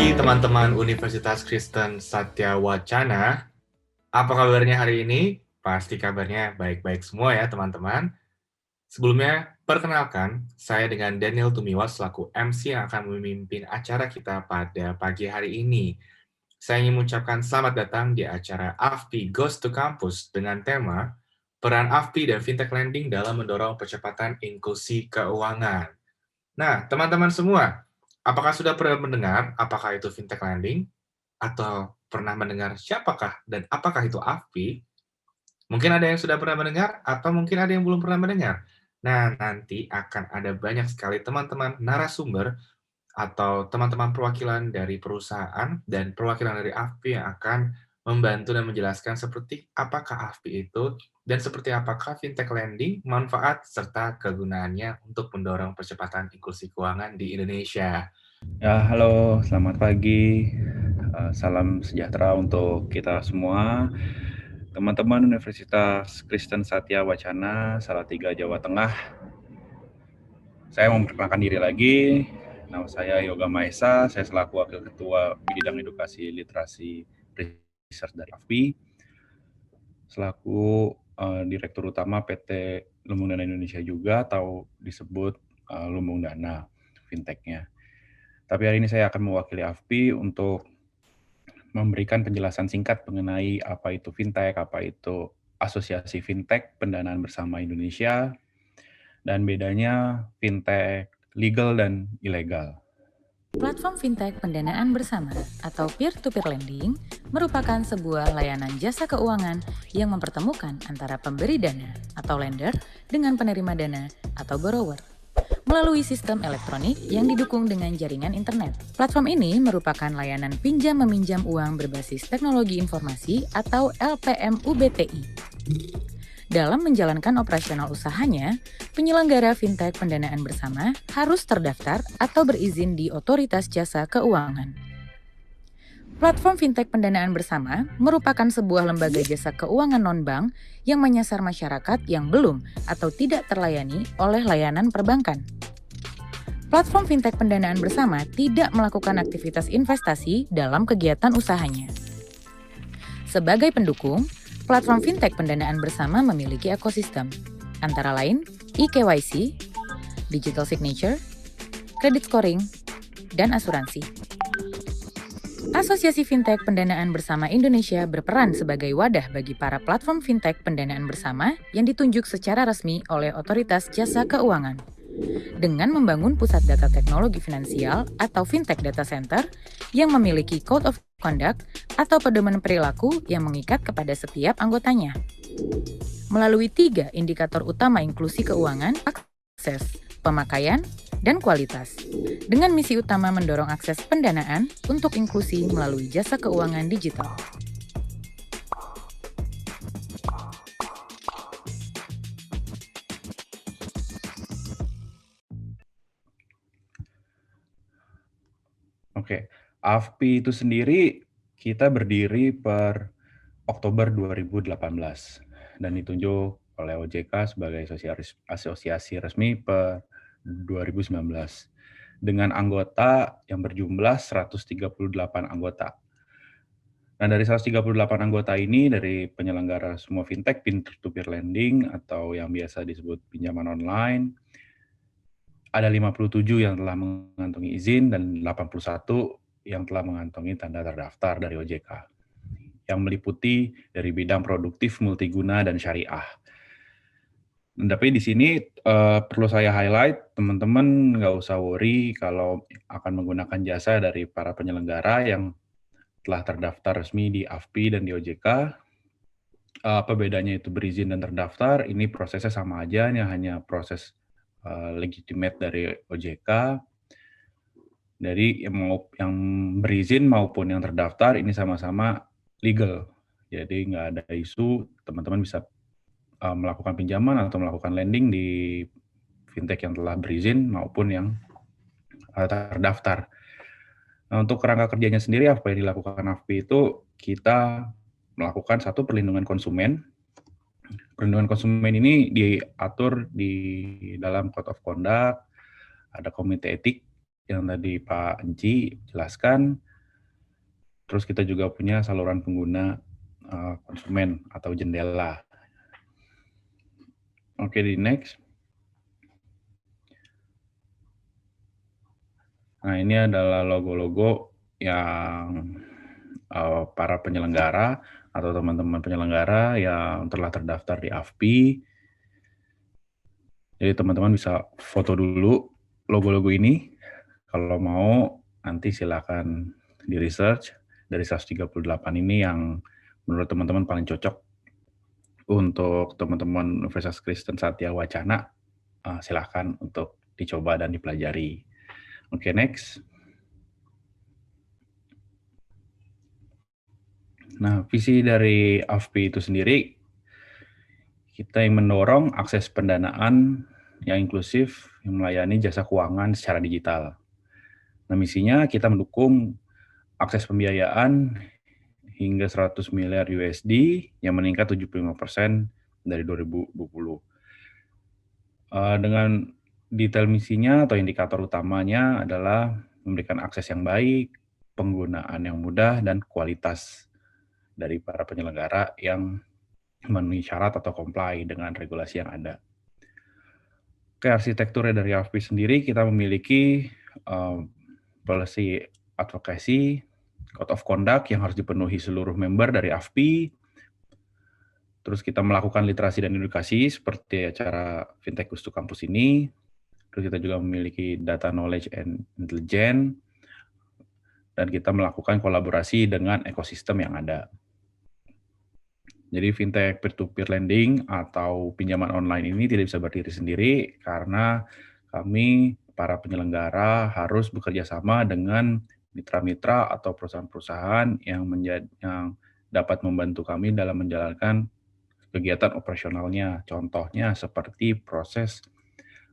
pagi teman-teman Universitas Kristen Satya Wacana. Apa kabarnya hari ini? Pasti kabarnya baik-baik semua ya teman-teman. Sebelumnya, perkenalkan, saya dengan Daniel Tumiwa selaku MC yang akan memimpin acara kita pada pagi hari ini. Saya ingin mengucapkan selamat datang di acara AFPI Goes to Campus dengan tema Peran AFPI dan Fintech Lending dalam mendorong percepatan inklusi keuangan. Nah, teman-teman semua, apakah sudah pernah mendengar apakah itu fintech lending? Atau pernah mendengar siapakah dan apakah itu AFPI? Mungkin ada yang sudah pernah mendengar atau mungkin ada yang belum pernah mendengar. Nah, nanti akan ada banyak sekali teman-teman narasumber atau teman-teman perwakilan dari perusahaan dan perwakilan dari AFPI yang akan membantu dan menjelaskan seperti apakah AFPI itu dan seperti apakah fintech lending, manfaat, serta kegunaannya untuk mendorong percepatan inklusi keuangan di Indonesia. Ya, halo, selamat pagi. Salam sejahtera untuk kita semua. Teman-teman Universitas Kristen Satya Wacana, Salatiga, Jawa Tengah. Saya memperkenalkan diri lagi. Nama saya Yoga Maesa, saya selaku Wakil Ketua Bidang Edukasi Literasi Research dari AFPI. Selaku Direktur Utama PT Lumbung Dana Indonesia juga, atau disebut Lumbung Dana, fintech-nya. Tapi hari ini saya akan mewakili AFPI untuk memberikan penjelasan singkat mengenai apa itu fintech, apa itu Asosiasi Fintech Pendanaan Bersama Indonesia, dan bedanya fintech legal dan ilegal. Platform fintech pendanaan bersama atau peer-to-peer lending merupakan sebuah layanan jasa keuangan yang mempertemukan antara pemberi dana atau lender dengan penerima dana atau borrower melalui sistem elektronik yang didukung dengan jaringan internet. Platform ini merupakan layanan pinjam-meminjam uang berbasis teknologi informasi atau LPM-UBTI. Dalam menjalankan operasional usahanya, penyelenggara fintech pendanaan bersama harus terdaftar atau berizin di Otoritas Jasa Keuangan. Platform fintech pendanaan bersama merupakan sebuah lembaga jasa keuangan non-bank yang menyasar masyarakat yang belum atau tidak terlayani oleh layanan perbankan. Platform fintech pendanaan bersama tidak melakukan aktivitas investasi dalam kegiatan usahanya. Sebagai pendukung, platform fintech pendanaan bersama memiliki ekosistem, antara lain eKYC, digital signature, credit scoring, dan asuransi. Asosiasi Fintech Pendanaan Bersama Indonesia berperan sebagai wadah bagi para platform fintech pendanaan bersama yang ditunjuk secara resmi oleh Otoritas Jasa Keuangan. Dengan membangun pusat data teknologi finansial atau fintech data center yang memiliki code of conduct atau pedoman perilaku yang mengikat kepada setiap anggotanya. Melalui 3 indikator utama inklusi keuangan, akses, pemakaian, dan kualitas. Dengan misi utama mendorong akses pendanaan untuk inklusi melalui jasa keuangan digital. Oke, AFPI itu sendiri kita berdiri per Oktober 2018 dan ditunjuk oleh OJK sebagai asosiasi resmi per 2019 dengan anggota yang berjumlah 138 anggota. Nah, dari 138 anggota ini, dari penyelenggara semua fintech, peer-to-peer lending, atau yang biasa disebut pinjaman online, ada 57 yang telah mengantongi izin dan 81 yang telah mengantongi tanda terdaftar dari OJK, yang meliputi dari bidang produktif, multiguna, dan syariah. Tapi di sini perlu saya highlight, teman-teman nggak usah worry kalau akan menggunakan jasa dari para penyelenggara yang telah terdaftar resmi di AFPI dan di OJK. Apa bedanya itu berizin dan terdaftar? Ini prosesnya sama aja, ini hanya proses legitimate dari OJK. Jadi yang berizin maupun yang terdaftar ini sama-sama legal. Jadi nggak ada isu teman-teman bisa melakukan pinjaman atau melakukan lending di fintech yang telah berizin maupun yang terdaftar. Nah, untuk kerangka kerjanya sendiri apa yang dilakukan AFPI itu kita melakukan satu perlindungan konsumen. Perlindungan konsumen ini diatur di dalam Code of Conduct, ada komite etik yang tadi Pak Enci jelaskan, Terus kita juga punya saluran pengguna konsumen atau jendela. Oke, di next. Nah, ini adalah logo-logo yang para penyelenggara atau teman-teman penyelenggara yang telah terdaftar di AFPI. Jadi teman-teman bisa foto dulu logo-logo ini. Kalau mau, nanti silakan di-research dari 138 ini yang menurut teman-teman paling cocok untuk teman-teman Universitas Kristen Satya Wacana. Silakan untuk dicoba dan dipelajari. Oke, next. Nah, visi dari AFPI itu sendiri, kita yang mendorong akses pendanaan yang inklusif, yang melayani jasa keuangan secara digital. Nah, misinya kita mendukung akses pembiayaan hingga 100 miliar USD yang meningkat 75% dari 2020. Dengan detail misinya atau indikator utamanya adalah memberikan akses yang baik, penggunaan yang mudah, dan kualitas dari para penyelenggara yang memenuhi syarat atau comply dengan regulasi yang ada. Oke, arsitekturnya dari AFPI sendiri, kita memiliki policy advocacy, code of conduct yang harus dipenuhi seluruh member dari AFPI. Terus kita melakukan literasi dan edukasi seperti acara Fintech Goes to Campus ini. Terus kita juga memiliki data knowledge and intelligence. Dan kita melakukan kolaborasi dengan ekosistem yang ada. Jadi fintech peer-to-peer lending atau pinjaman online ini tidak bisa berdiri sendiri karena kami para penyelenggara harus bekerja sama dengan mitra-mitra atau perusahaan-perusahaan yang dapat membantu kami dalam menjalankan kegiatan operasionalnya. Contohnya seperti proses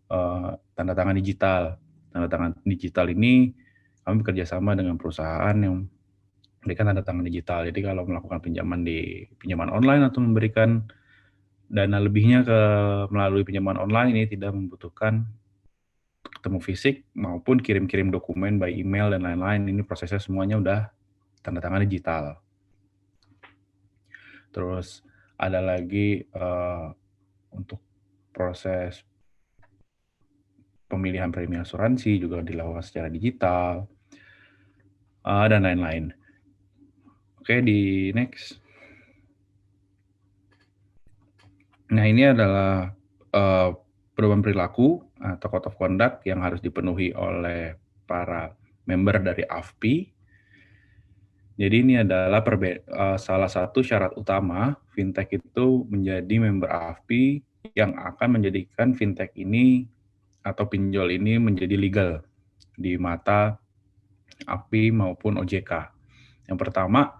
tanda tangan digital. Tanda tangan digital ini kami bekerja sama dengan perusahaan yang memberikan tanda tangan digital. Jadi kalau melakukan pinjaman online atau memberikan dana lebihnya melalui pinjaman online ini tidak membutuhkan ketemu fisik maupun kirim-kirim dokumen by email dan lain-lain. Ini prosesnya semuanya udah tanda tangan digital. Terus ada lagi untuk proses pemilihan premi asuransi juga dilakukan secara digital dan lain-lain. Oke, di next. Nah, ini adalah perubahan perilaku atau code of conduct yang harus dipenuhi oleh para member dari AFPI. Jadi ini adalah salah satu syarat utama fintech itu menjadi member AFPI yang akan menjadikan fintech ini atau pinjol ini menjadi legal di mata AFPI maupun OJK. Yang pertama,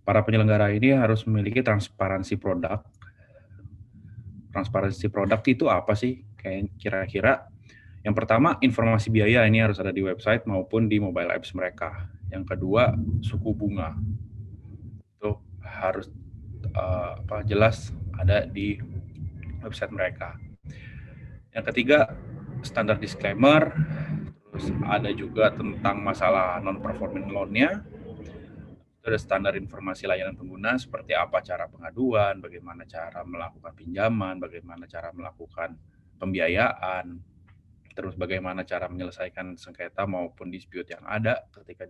para penyelenggara ini harus memiliki transparansi produk. Transparansi produk itu apa sih? Kayak kira-kira yang pertama, informasi biaya ini harus ada di website maupun di mobile apps mereka. Yang kedua, suku bunga. Itu harus jelas ada di website mereka. Yang ketiga, standar disclaimer. Terus ada juga tentang masalah non-performing loan-nya. Ada standar informasi layanan pengguna seperti apa cara pengaduan, bagaimana cara melakukan pinjaman, bagaimana cara melakukan pembiayaan, terus bagaimana cara menyelesaikan sengketa maupun dispute yang ada ketika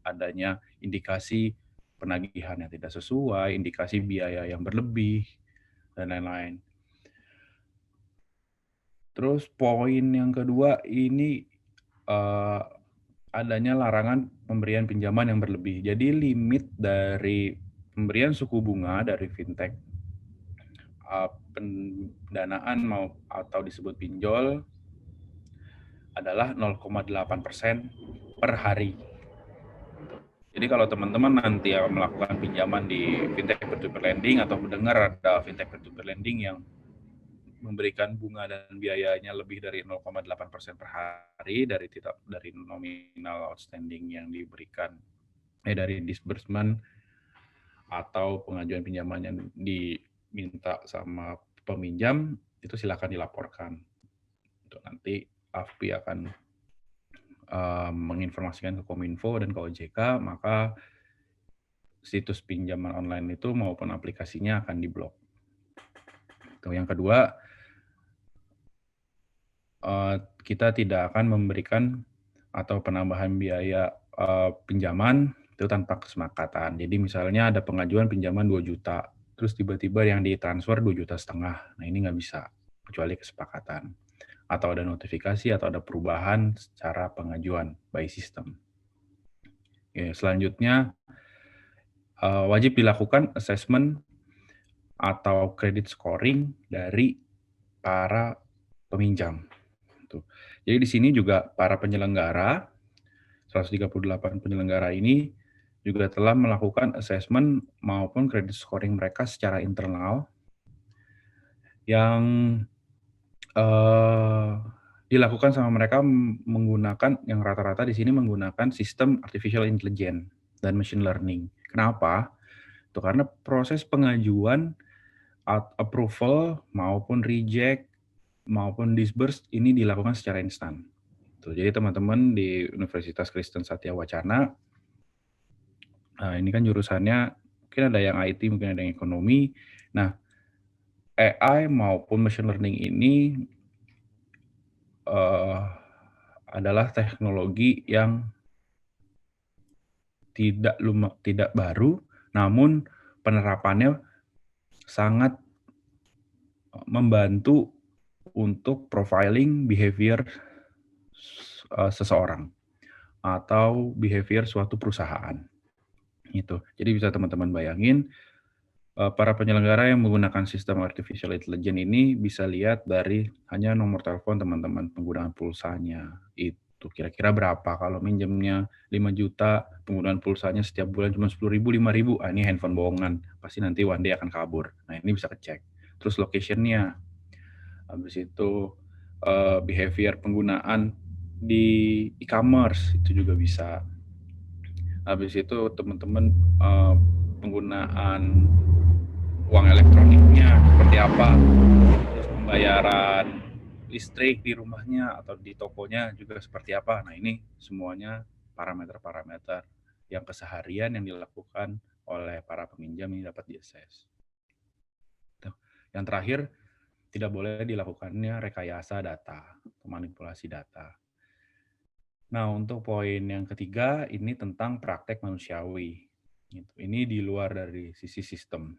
adanya indikasi penagihan yang tidak sesuai, indikasi biaya yang berlebih, dan lain-lain. Terus poin yang kedua ini adanya larangan pemberian pinjaman yang berlebih. Jadi limit dari pemberian suku bunga dari fintech pendanaan atau disebut pinjol adalah 0,8% per hari. Jadi kalau teman-teman nanti melakukan pinjaman di fintech peer-to-peer lending atau mendengar ada fintech peer-to-peer lending yang memberikan bunga dan biayanya lebih dari 0,8% per hari dari nominal outstanding yang diberikan dari disbursement atau pengajuan pinjaman yang diminta sama peminjam, itu silakan dilaporkan. Untuk nanti AFPI akan menginformasikan ke Kominfo dan ke OJK, maka situs pinjaman online itu maupun aplikasinya akan diblok. Yang kedua, kita tidak akan memberikan atau penambahan biaya pinjaman itu tanpa kesepakatan. Jadi misalnya ada pengajuan pinjaman 2 juta, terus tiba-tiba yang ditransfer 2,5 juta. Nah ini nggak bisa, kecuali kesepakatan. Atau ada notifikasi atau ada perubahan secara pengajuan by system. Oke, selanjutnya, wajib dilakukan assessment atau credit scoring dari para peminjam. Jadi di sini juga para penyelenggara, 138 penyelenggara ini juga telah melakukan assessment maupun credit scoring mereka secara internal yang dilakukan sama mereka menggunakan, yang rata-rata di sini menggunakan sistem artificial intelligence dan machine learning. Kenapa? Itu karena proses pengajuan approval maupun reject maupun disburse ini dilakukan secara instan. Jadi teman-teman di Universitas Kristen Satya Wacana, ini kan jurusannya mungkin ada yang IT, mungkin ada yang ekonomi. Nah, AI maupun machine learning ini adalah teknologi yang tidak baru, namun penerapannya sangat membantu untuk profiling behavior seseorang atau behavior suatu perusahaan. Gitu. Jadi bisa teman-teman bayangin, para penyelenggara yang menggunakan sistem artificial intelligence ini bisa lihat dari hanya nomor telepon teman-teman, penggunaan pulsanya itu kira-kira berapa. Kalau minjemnya 5 juta, penggunaan pulsanya setiap bulan cuma 10.000, 5.000, ini handphone bohongan, pasti nanti one day akan kabur. Nah ini bisa kecek. Terus location-nya, habis itu behavior penggunaan di e-commerce itu juga bisa. Habis itu teman-teman penggunaan uang elektroniknya seperti apa, terus pembayaran listrik di rumahnya atau di tokonya juga seperti apa. Nah ini semuanya parameter-parameter yang keseharian yang dilakukan oleh para peminjam ini dapat diakses. Yang terakhir, tidak boleh dilakukannya rekayasa data, manipulasi data. Nah, untuk poin yang ketiga, ini tentang praktek manusiawi. Ini di luar dari sisi sistem.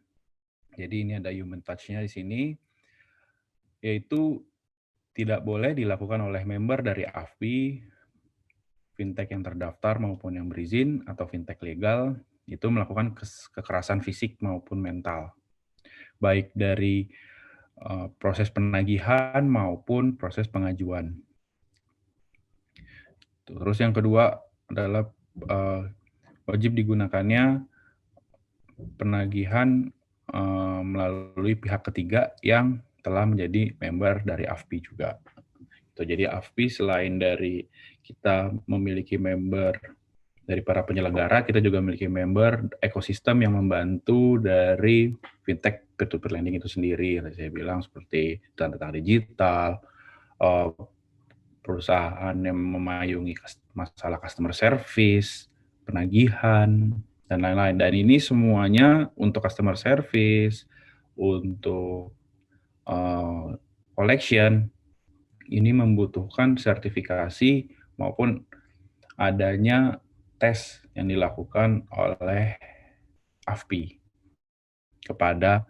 Jadi ini ada human touch-nya di sini, yaitu tidak boleh dilakukan oleh member dari AFPI, fintech yang terdaftar maupun yang berizin, atau fintech legal, itu melakukan kekerasan fisik maupun mental. Baik dari proses penagihan maupun proses pengajuan. Terus yang kedua adalah wajib digunakannya penagihan melalui pihak ketiga yang telah menjadi member dari AFPI juga. Jadi AFPI selain dari kita memiliki member dari para penyelenggara, kita juga memiliki member ekosistem yang membantu dari fintech peer-to-peer lending itu sendiri. Saya bilang seperti tentang digital, perusahaan yang memayungi masalah customer service, penagihan, dan lain-lain. Dan ini semuanya untuk customer service, untuk collection, ini membutuhkan sertifikasi maupun adanya tes yang dilakukan oleh AFPI kepada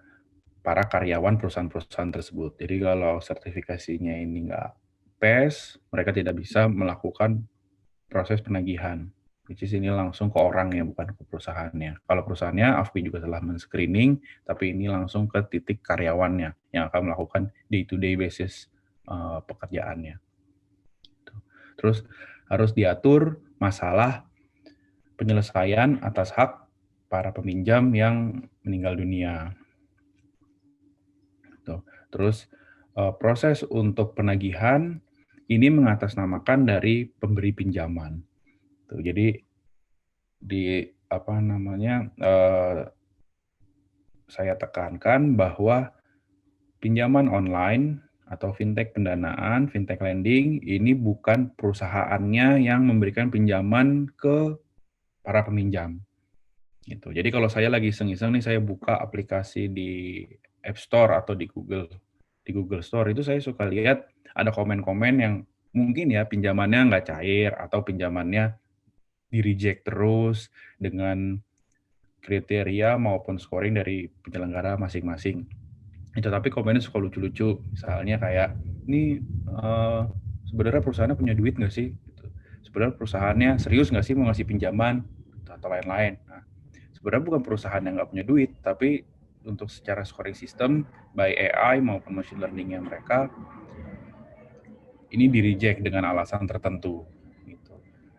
para karyawan perusahaan-perusahaan tersebut. Jadi kalau sertifikasinya ini nggak tes, mereka tidak bisa melakukan proses penagihan. Which is ini langsung ke orangnya, bukan ke perusahaannya. Kalau perusahaannya, AFPI juga telah men-screening, tapi ini langsung ke titik karyawannya yang akan melakukan day-to-day basis pekerjaannya. Terus harus diatur masalah penyelesaian atas hak para peminjam yang meninggal dunia. Terus proses untuk penagihan ini mengatasnamakan dari pemberi pinjaman. Jadi saya tekankan bahwa pinjaman online atau fintech pendanaan, fintech lending ini bukan perusahaannya yang memberikan pinjaman ke para peminjam. Gitu. Jadi kalau saya lagi iseng-iseng nih, saya buka aplikasi di App Store atau di Google Store, itu saya suka lihat ada komen-komen yang mungkin ya pinjamannya nggak cair atau pinjamannya di-reject terus dengan kriteria maupun scoring dari penyelenggara masing-masing. Itu tapi komennya suka lucu-lucu, misalnya kayak, "Ini sebenarnya perusahaannya punya duit nggak sih?" Gitu. "Sebenarnya perusahaannya serius nggak sih mau ngasih pinjaman?" Atau lain-lain. Nah, sebenarnya bukan perusahaan yang nggak punya duit, tapi untuk secara scoring system by AI maupun machine learning-nya mereka ini di-reject dengan alasan tertentu gitu.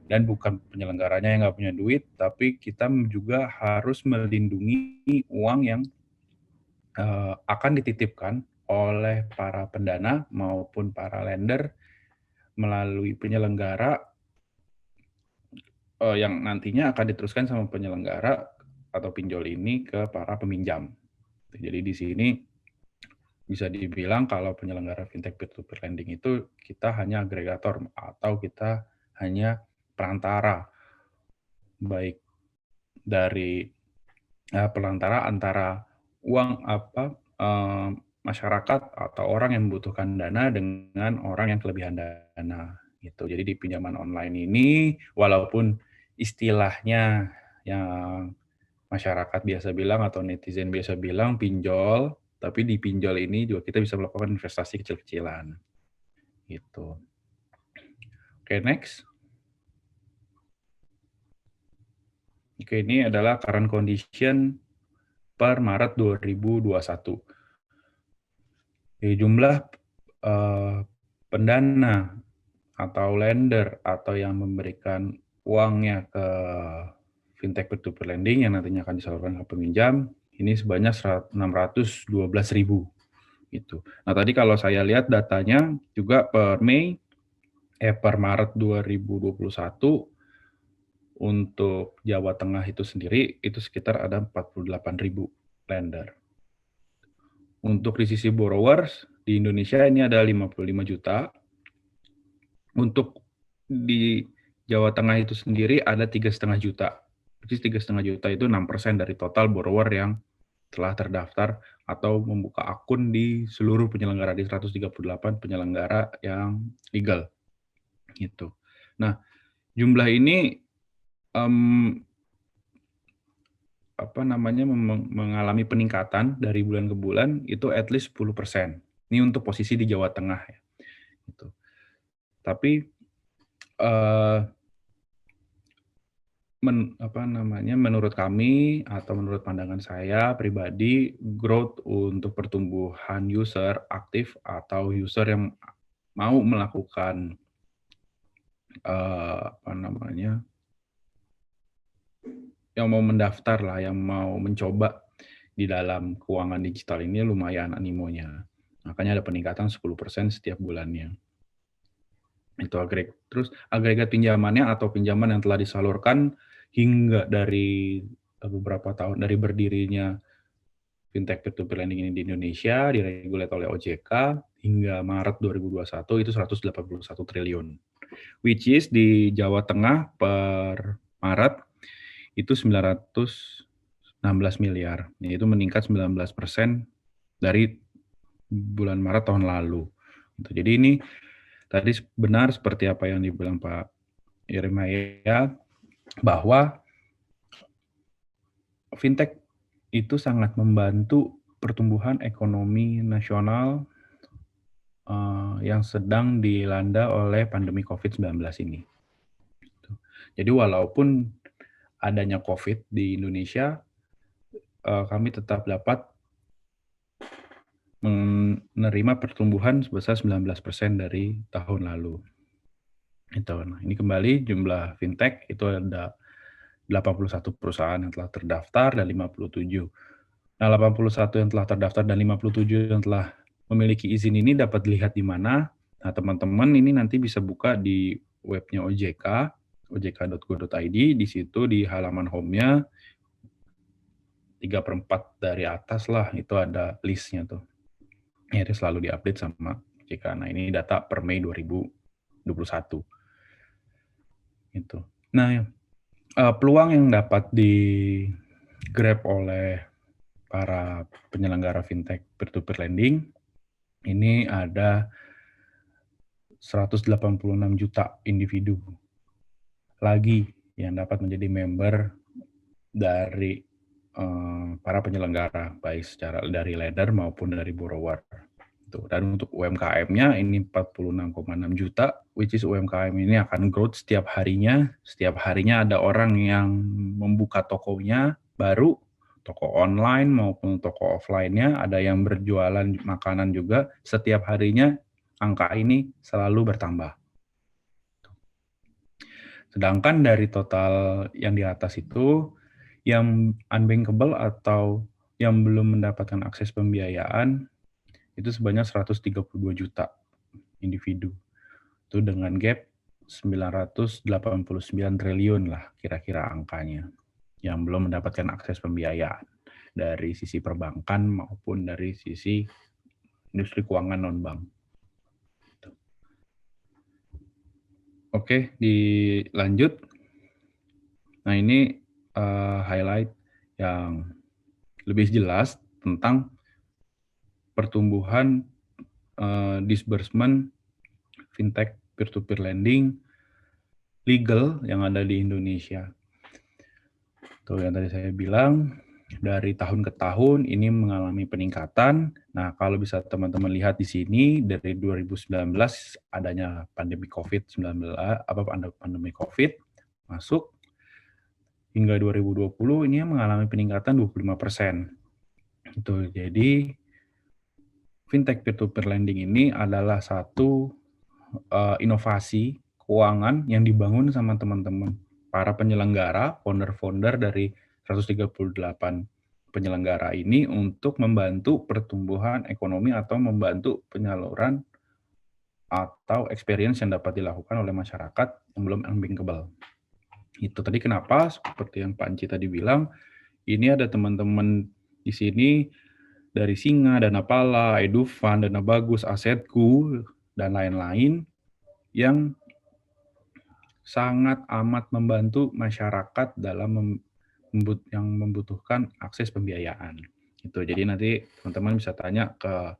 Dan bukan penyelenggaranya yang nggak punya duit, tapi kita juga harus melindungi uang yang akan dititipkan oleh para pendana maupun para lender melalui penyelenggara yang nantinya akan diteruskan sama penyelenggara atau pinjol ini ke para peminjam. Jadi di sini bisa dibilang kalau penyelenggara fintech peer-to-peer lending itu kita hanya agregator atau kita hanya perantara, baik dari perantara antara uang masyarakat atau orang yang membutuhkan dana dengan orang yang kelebihan dana gitu. Jadi di pinjaman online ini walaupun istilahnya yang masyarakat biasa bilang atau netizen biasa bilang pinjol, tapi di pinjol ini juga kita bisa melakukan investasi kecil-kecilan gitu. Oke, next. Oke, ini adalah current condition per Maret 2021. Jumlah pendana atau lender atau yang memberikan uangnya ke fintech peer-to-peer lending yang nantinya akan disalurkan ke peminjam, ini sebanyak 612.000 gitu. Nah, tadi kalau saya lihat datanya juga per Maret 2021 untuk Jawa Tengah itu sendiri itu sekitar ada 48.000 lender. Untuk di sisi borrowers di Indonesia ini ada 55 juta. Untuk di Jawa Tengah itu sendiri ada 3,5 juta. Jadi 3,5 juta itu 6% dari total borrower yang telah terdaftar atau membuka akun di seluruh penyelenggara di 138 penyelenggara yang legal. Gitu. Nah, jumlah ini mengalami peningkatan dari bulan ke bulan itu at least 10%. Ini untuk posisi di Jawa Tengah ya. Gitu. Tapi menurut kami atau menurut pandangan saya pribadi, growth untuk pertumbuhan user aktif atau user yang mau melakukan yang mau mendaftar lah, yang mau mencoba di dalam keuangan digital ini lumayan animonya. Makanya ada peningkatan 10% setiap bulannya. Itu terus agregat pinjamannya atau pinjaman yang telah disalurkan hingga dari beberapa tahun dari berdirinya fintech peer-to-peer lending ini di Indonesia, diregulasi oleh OJK hingga Maret 2021 itu 181 triliun. Which is di Jawa Tengah per Maret itu 916 miliar. Itu meningkat 19% dari bulan Maret tahun lalu. Jadi ini tadi benar seperti apa yang dibilang Pak Yeremia, bahwa fintech itu sangat membantu pertumbuhan ekonomi nasional yang sedang dilanda oleh pandemi COVID-19 ini. Jadi walaupun adanya COVID di Indonesia, kami tetap dapat menerima pertumbuhan sebesar 19% dari tahun lalu. Nah, ini kembali jumlah fintech itu ada 81 perusahaan yang telah terdaftar dan 57. Nah, 81 yang telah terdaftar dan 57 yang telah memiliki izin ini dapat dilihat di mana. Nah, teman-teman ini nanti bisa buka di webnya OJK, ojk.go.id, di situ di halaman home-nya 3/4 dari atas lah, itu ada list-nya tuh. Ya, itu selalu diupdate sama OJK. Nah, ini data per Mei 2021. Gitu. Nah, peluang yang dapat grab oleh para penyelenggara fintech peer-to-peer lending. Ini ada 186 juta individu lagi yang dapat menjadi member dari para penyelenggara, baik secara dari lender maupun dari borrower. Dan untuk UMKM-nya ini 46,6 juta, which is UMKM ini akan growth setiap harinya. Setiap harinya ada orang yang membuka tokonya baru, toko online maupun toko offline-nya, ada yang berjualan makanan juga. Setiap harinya angka ini selalu bertambah. Sedangkan dari total yang di atas itu, yang unbankable atau yang belum mendapatkan akses pembiayaan, itu sebanyak 132 juta individu. Itu dengan gap 989 triliun lah kira-kira angkanya, yang belum mendapatkan akses pembiayaan dari sisi perbankan maupun dari sisi industri keuangan non-bank. Oke, dilanjut. Nah, ini highlight yang lebih jelas tentang pertumbuhan disbursement fintech peer-to-peer lending legal yang ada di Indonesia. Tuh yang tadi saya bilang, dari tahun ke tahun ini mengalami peningkatan. Nah, kalau bisa teman-teman lihat di sini, dari 2019 adanya pandemi COVID-19, pandemi COVID masuk, hingga 2020 ini mengalami peningkatan 25%. Itu jadi fintech peer-to-peer lending ini adalah satu inovasi keuangan yang dibangun sama teman-teman para penyelenggara, founder-founder dari 138 penyelenggara ini untuk membantu pertumbuhan ekonomi atau membantu penyaluran atau experience yang dapat dilakukan oleh masyarakat yang belum unbankable. Itu tadi kenapa seperti yang Pak Anci tadi bilang, ini ada teman-teman di sini dari Singa, Danapala, Edufund, Dana Bagus, Asetku, dan lain-lain yang sangat amat membantu masyarakat dalam yang membutuhkan akses pembiayaan. Itu. Jadi nanti teman-teman bisa tanya ke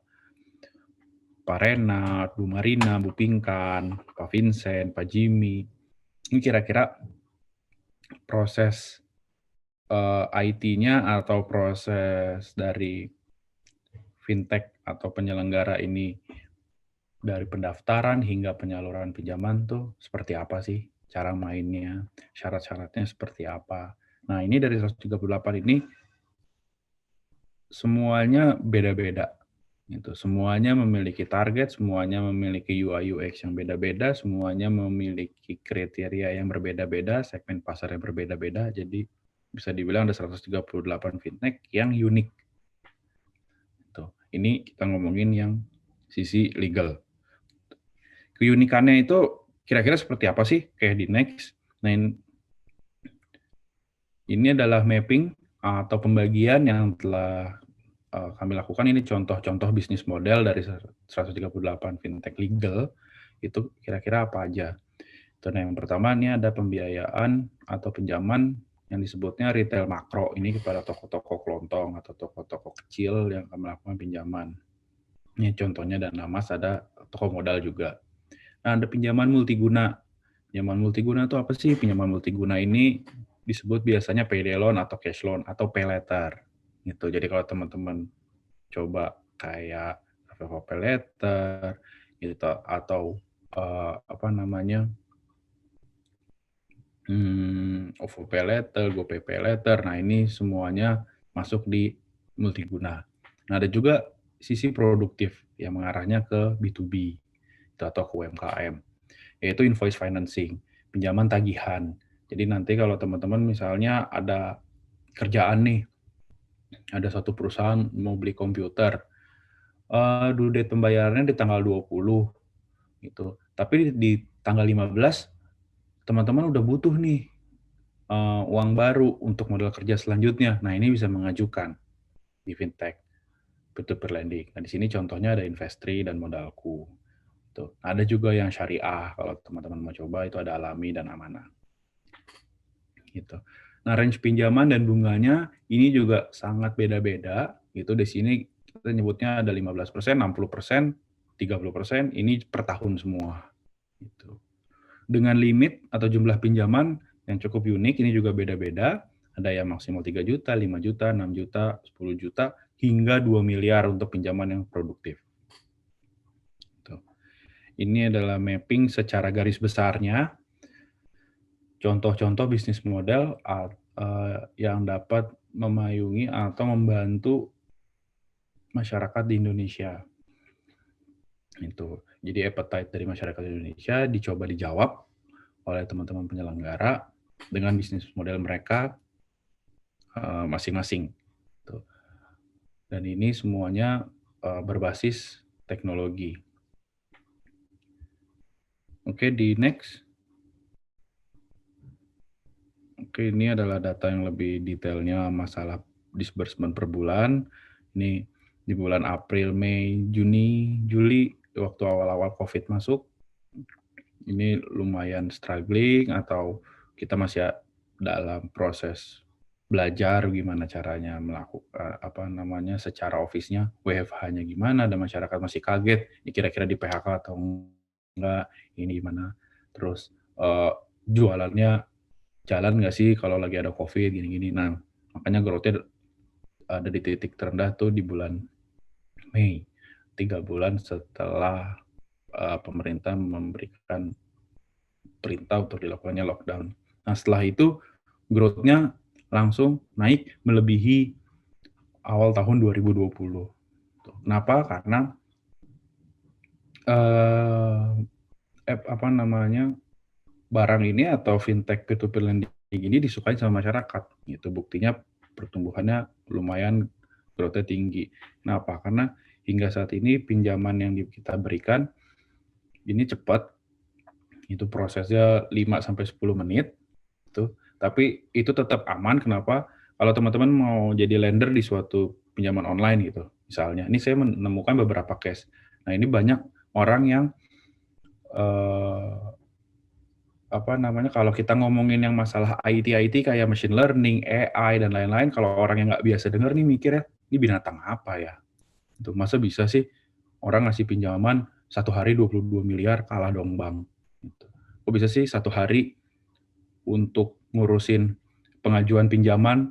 Pak Renat, Bu Marina, Bu Pinkan, Pak Vincent, Pak Jimmy. Ini kira-kira proses IT-nya atau proses dari fintech atau penyelenggara ini dari pendaftaran hingga penyaluran pinjaman tuh seperti apa sih cara mainnya, syarat-syaratnya seperti apa. Nah, ini dari 138 ini semuanya beda-beda. Gitu. Semuanya memiliki target, semuanya memiliki UI UX yang beda-beda, semuanya memiliki kriteria yang berbeda-beda, segmen pasar yang berbeda-beda. Jadi bisa dibilang ada 138 fintech yang unik. Tuh. Ini kita ngomongin yang sisi legal. Keunikannya itu kira-kira seperti apa sih kayak di Next? Nah, ini adalah mapping atau pembagian yang telah kami lakukan. Ini contoh-contoh bisnis model dari 138 fintech legal. Itu kira-kira apa aja? Nah, yang pertama ini ada pembiayaan atau pinjaman yang disebutnya retail makro. Ini kepada toko-toko kelontong atau toko-toko kecil yang akan melakukan pinjaman. Ini contohnya Dana Mas, ada toko modal juga. Nah, ada pinjaman multiguna. Pinjaman multiguna itu apa sih? Pinjaman multiguna ini disebut biasanya payday loan atau cash loan atau pay later. Gitu. Jadi kalau teman-teman coba kayak pay later gitu atau OVO pay later, GoPay pay later. Nah, ini semuanya masuk di multiguna. Nah, ada juga sisi produktif yang mengarahnya ke B2B atau ke UMKM, yaitu invoice financing, pinjaman tagihan. Jadi nanti kalau teman-teman misalnya ada kerjaan nih, ada satu perusahaan mau beli komputer, due date pembayarannya di tanggal 20 gitu. Tapi di tanggal 15 teman-teman udah butuh nih uang baru untuk modal kerja selanjutnya. Nah, ini bisa mengajukan di fintech peer-to-peer lending. Nah, di sini contohnya ada Investri dan Modalku. Tuh. Ada juga yang syariah, kalau teman-teman mau coba itu ada Alami dan Amanah. Gitu. Nah, range pinjaman dan bunganya ini juga sangat beda-beda. Itu di sini kita nyebutnya ada 15%, 60%, 30%, ini per tahun semua. Gitu. Dengan limit atau jumlah pinjaman yang cukup unik, ini juga beda-beda. Ada yang maksimal 3 juta, 5 juta, 6 juta, 10 juta, hingga 2 miliar untuk pinjaman yang produktif. Tuh. Ini adalah mapping secara garis besarnya, contoh-contoh bisnis model yang dapat memayungi atau membantu masyarakat di Indonesia. Itu. Jadi appetite dari masyarakat Indonesia dicoba dijawab oleh teman-teman penyelenggara dengan bisnis model mereka masing-masing. Dan ini semuanya berbasis teknologi. Oke, di next. Oke, ini adalah data yang lebih detailnya masalah disbursement per bulan. Ini di bulan April, Mei, Juni, Juli, waktu awal-awal COVID masuk. Ini lumayan struggling atau kita masih dalam proses belajar gimana caranya melakukan secara office-nya, WFH-nya gimana, dan masyarakat masih kaget, ini kira-kira di PHK atau enggak, ini gimana. Terus jualannya jalan nggak sih kalau lagi ada COVID gini-gini. Nah, makanya growth-nya ada di titik terendah tuh di bulan Mei, 3 bulan setelah pemerintah memberikan perintah untuk dilakukannya lockdown. Nah, setelah itu growth-nya langsung naik melebihi awal tahun 2020. Kenapa? Karena barang ini atau fintech peer-to-peer lending ini disukai sama masyarakat. Itu buktinya pertumbuhannya lumayan, growth-nya tinggi. Kenapa? Karena hingga saat ini pinjaman yang kita berikan ini cepat. Itu prosesnya 5-10 menit. Tapi itu tetap aman. Kenapa? Kalau teman-teman mau jadi lender di suatu pinjaman online gitu, misalnya, ini saya menemukan beberapa case. Nah, ini banyak orang yang kalau kita ngomongin yang masalah IT kayak machine learning, AI, dan lain-lain, kalau orang yang nggak biasa dengar nih mikirnya, ini binatang apa ya? Itu masa bisa sih orang ngasih pinjaman 1 hari 22 miliar, kalah dong bang. Gitu. Kok bisa sih 1 hari untuk ngurusin pengajuan pinjaman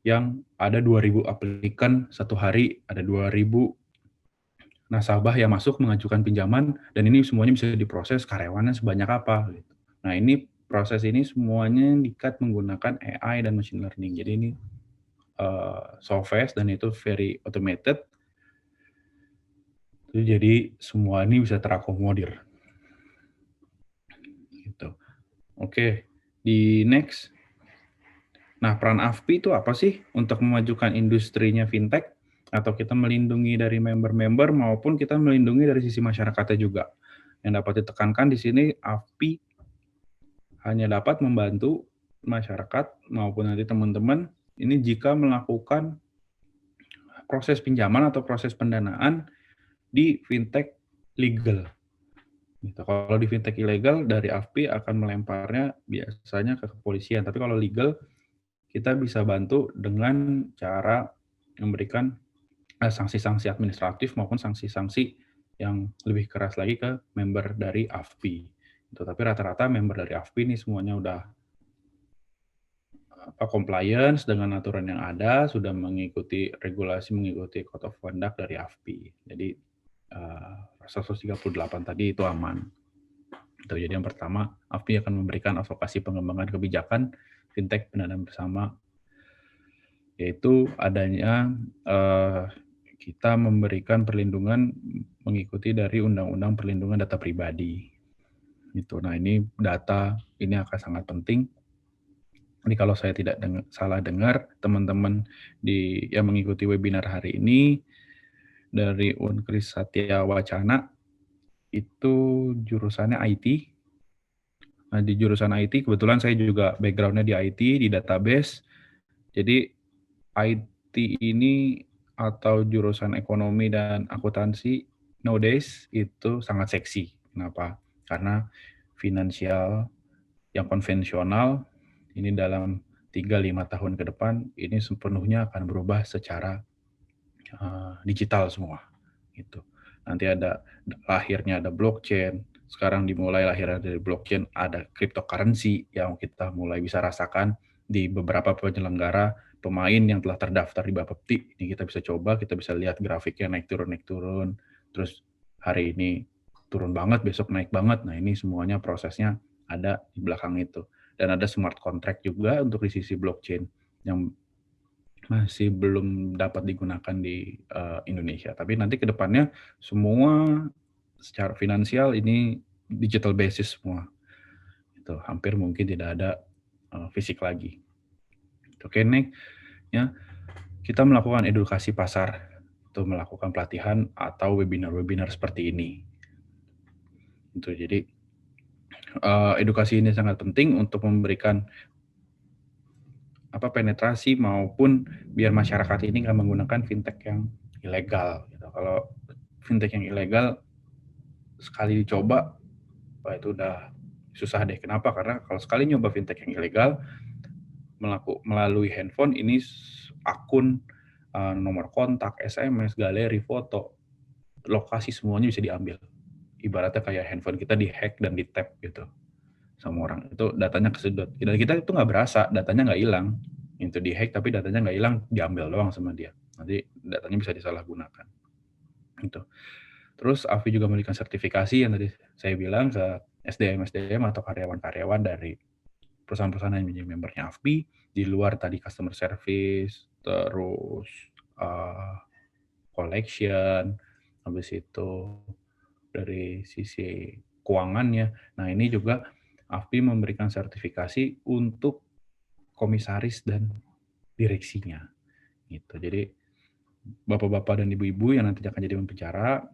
yang ada 2.000 aplikan, 1 hari ada 2.000 nasabah yang masuk mengajukan pinjaman, dan ini semuanya bisa diproses, karyawannya sebanyak apa? Gitu. Nah, ini proses ini semuanya di-cut menggunakan AI dan machine learning. Jadi ini so fast dan itu very automated. Jadi semua ini bisa terakomodir. Gitu. Oke, di next. Nah, peran AFPI itu apa sih untuk memajukan industrinya fintech? Atau kita melindungi dari member-member maupun kita melindungi dari sisi masyarakatnya juga. Yang dapat ditekankan di sini, AFPI hanya dapat membantu masyarakat maupun nanti teman-teman ini jika melakukan proses pinjaman atau proses pendanaan di fintech legal. Gitu. Kalau di fintech ilegal, dari AFPI akan melemparnya biasanya ke kepolisian. Tapi kalau legal, kita bisa bantu dengan cara memberikan sanksi-sanksi administratif maupun sanksi-sanksi yang lebih keras lagi ke member dari AFPI. Tapi rata-rata member dari AFPI ini semuanya udah compliance dengan aturan yang ada, sudah mengikuti regulasi, mengikuti code of conduct dari AFPI. Jadi 138 tadi itu aman. Jadi yang pertama, AFPI akan memberikan advokasi pengembangan kebijakan fintech pendanaan bersama, yaitu adanya kita memberikan perlindungan mengikuti dari Undang-Undang Perlindungan Data Pribadi. Nah, ini data ini akan sangat penting. Ini kalau saya tidak salah dengar, teman-teman yang mengikuti webinar hari ini dari Unkris Satya Wacana itu jurusannya IT. Nah, di jurusan IT kebetulan saya juga background-nya di IT, di database. Jadi IT ini atau jurusan ekonomi dan akuntansi nowadays itu sangat seksi. Kenapa? Karena finansial yang konvensional ini dalam 3-5 tahun ke depan ini sepenuhnya akan berubah secara digital semua gitu. Nanti lahirnya ada blockchain, sekarang dimulai lahirnya dari blockchain ada cryptocurrency yang kita mulai bisa rasakan di beberapa penyelenggara pemain yang telah terdaftar di Bapepti. Ini kita bisa coba, kita bisa lihat grafiknya naik turun, terus hari ini turun banget, besok naik banget. Nah, ini semuanya prosesnya ada di belakang itu. Dan ada smart contract juga untuk di sisi blockchain yang masih belum dapat digunakan di Indonesia. Tapi nanti ke depannya semua secara finansial ini digital basis semua. Itu hampir mungkin tidak ada fisik lagi. Oke, next ya. Kita melakukan edukasi pasar, itu melakukan pelatihan atau webinar-webinar seperti ini. Itu jadi edukasi ini sangat penting untuk memberikan penetrasi maupun biar masyarakat ini nggak menggunakan fintech yang ilegal. Gitu. Kalau fintech yang ilegal sekali dicoba, itu udah susah deh. Kenapa? Karena kalau sekali nyoba fintech yang ilegal melalui handphone ini akun, nomor kontak, SMS, galeri, foto, lokasi semuanya bisa diambil. Ibaratnya kayak handphone kita dihack dan di-tap gitu sama orang. Itu datanya kesedot. Dan kita itu nggak berasa, datanya nggak hilang. Itu dihack tapi datanya nggak hilang, diambil doang sama dia. Nanti datanya bisa disalahgunakan. Gitu. Terus AFI juga memberikan sertifikasi yang tadi saya bilang ke SDM atau karyawan-karyawan dari perusahaan-perusahaan yang menjadi membernya AFPI, di luar tadi customer service, terus collection, habis itu dari sisi keuangannya. Nah, ini juga AFPI memberikan sertifikasi untuk komisaris dan direksinya. Gitu. Jadi bapak-bapak dan ibu-ibu yang nanti akan jadi pembicara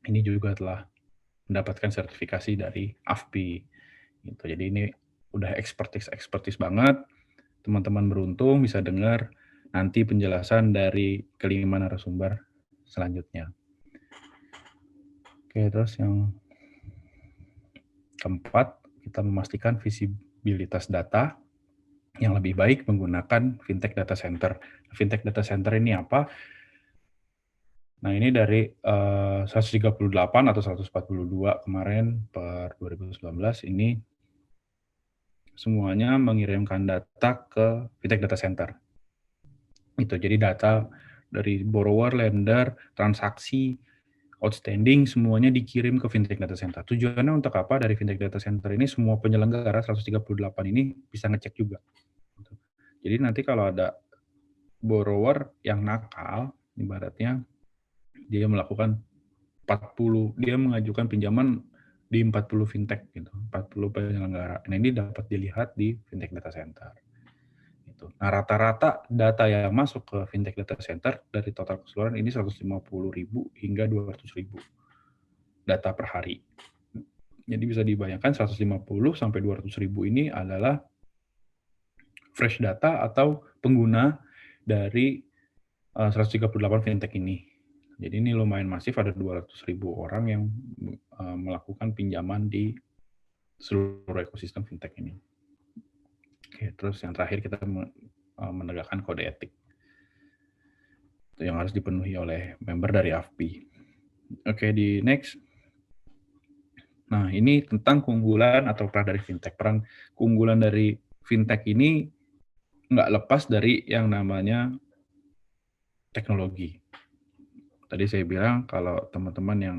ini juga telah mendapatkan sertifikasi dari AFPI. Gitu. Jadi ini udah expertise banget. Teman-teman beruntung bisa dengar nanti penjelasan dari kelima narasumber selanjutnya. Oke, terus yang keempat, kita memastikan visibilitas data yang lebih baik menggunakan fintech data center. Fintech data center ini apa? Nah, ini dari 138 atau 142 kemarin per 2019 ini semuanya mengirimkan data ke fintech data center. Itu jadi data dari borrower, lender, transaksi, outstanding semuanya dikirim ke fintech data center. Tujuannya untuk apa? Dari fintech data center ini semua penyelenggara 138 ini bisa ngecek juga. Jadi nanti kalau ada borrower yang nakal, ibaratnya dia melakukan 40, dia mengajukan pinjaman di 40 fintech gitu, 40 penyelenggara. Nah, ini dapat dilihat di fintech data center. Gitu. Nah, rata-rata data yang masuk ke fintech data center dari total keseluruhan ini 150.000 hingga 200.000 data per hari. Jadi bisa dibayangkan 150 sampai 200.000 ini adalah fresh data atau pengguna dari 138 fintech ini. Jadi ini lumayan masif, ada 200.000 orang yang melakukan pinjaman di seluruh ekosistem fintech ini. Oke, terus yang terakhir kita menegakkan kode etik. Itu yang harus dipenuhi oleh member dari AFPI. Oke, di next. Nah, ini tentang keunggulan atau peran dari fintech. Peran keunggulan dari fintech ini nggak lepas dari yang namanya teknologi. Tadi saya bilang kalau teman-teman yang